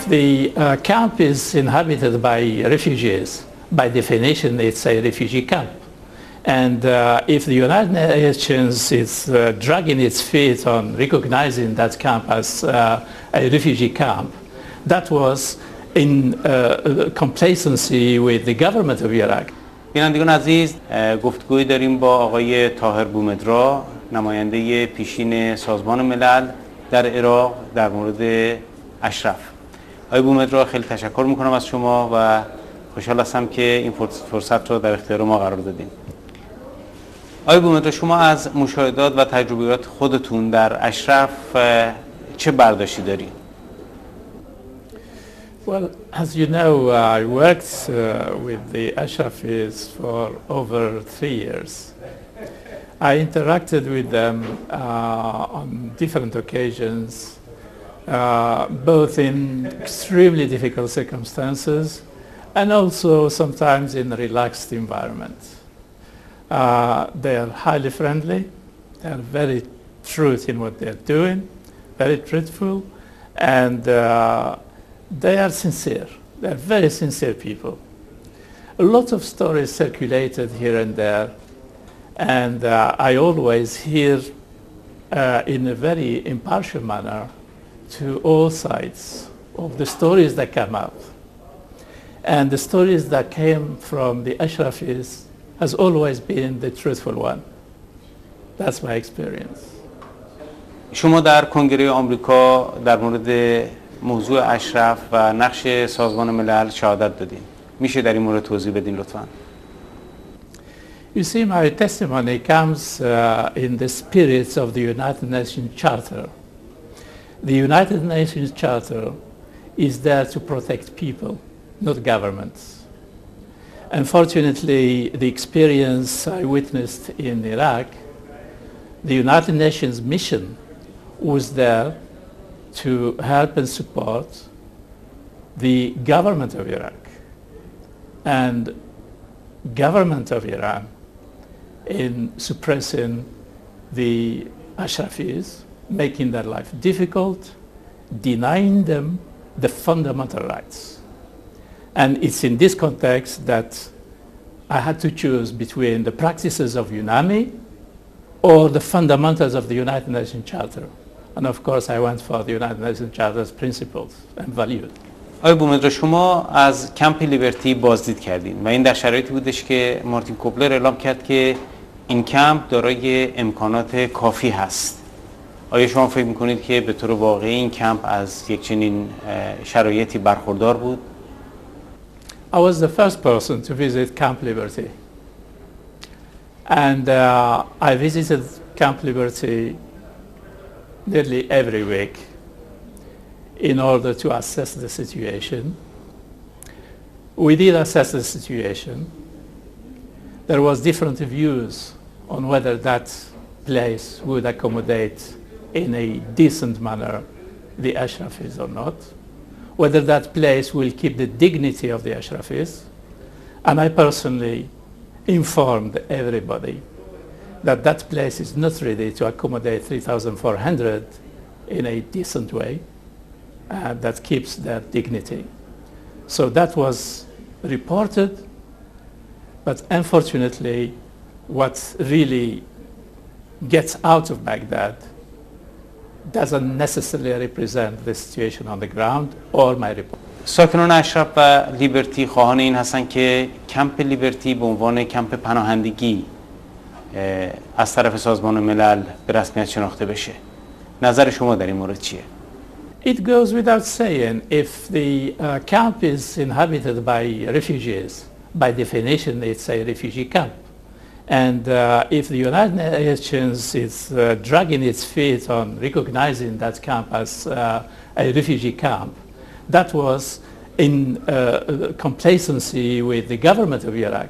the camp is inhabited by refugees, by definition it's a refugee camp. And if the United Nations is dragging its feet on recognizing that camp as a refugee camp, that was in complacency with the government of Iraq. بینندگان عزیز، گفتگوی داریم با آقای طاهر بومدرا، نماینده پیشین سازمان ملل در عراق در مورد اشرف. آقای بومدرا، خیلی تشکر میکنم از شما و خوشحال هستم که این فرصت رو در اختیار ما قرار دادیم. آقای بومدرا، شما از مشاهدات و تجربیات خودتون در اشرف چه برداشتی دارید؟ Well, as you know, I worked with the Ashrafis for over 3 years. I interacted with them on different occasions, both in extremely difficult circumstances and also sometimes in a relaxed environment. They are highly friendly, they are very true in what they are doing, very truthful, and they are sincere. They are very sincere people. A lot of stories circulated here and there, and I always hear in a very impartial manner to all sides of the stories that come up. And the stories that came from the Ashrafis has always been the truthful one. That's my experience. شما در کنگره آمریکا در مورد موضوع اشرف و نقش سازمان ملل شهادت دادین. میشه در این مورد توضیح بدین لطفاً؟ You see, my testimony comes in the spirit of the United Nations Charter. The United Nations Charter is there to protect people, not governments. Unfortunately, the experience I witnessed in Iraq, the United Nations mission was there to help and support the government of Iraq and government of Iran in suppressing the Ashrafis, making their life difficult, denying them the fundamental rights. And it's in this context that I had to choose between the practices of UNAMI or the fundamentals of the United Nations Charter. And of course I went for the United Nations Charter's principles and values. آقای بومدرا، شما از کمپ لیبرتی بازدید کردین و این در شرایطی بودش که مارتین کوبلر اعلام کرد که این کمپ دارای امکانات کافی هست. آیا شما فکر میکنید که به طور واقعی این کمپ از یک چنین شرایطی برخوردار بود؟ I was the first person to visit Camp Liberty. And I visited Camp Liberty nearly every week in order to assess the situation. We did assess the situation. There was different views on whether that place would accommodate in a decent manner the Ashrafis or not, whether that place will keep the dignity of the Ashrafis. And I personally informed everybody that that place is not ready to accommodate 3,400 in a decent way that keeps their dignity. So that was reported, but unfortunately what really gets out of Baghdad doesn't necessarily represent the situation on the ground or my report. ساکنان اشرف و لیبرتی خواهان این هستند که کمپ لیبرتی به عنوان کمپ پناهندگی از طرف سازمان ملل به رسمیت شناخته بشه. نظر شما در این مورد چیه؟ It goes without saying, if the camp is inhabited by refugees, by definition it's a refugee camp. And if the United Nations is dragging its feet on recognizing that camp as a refugee camp, that was in complacency with the government of Iraq.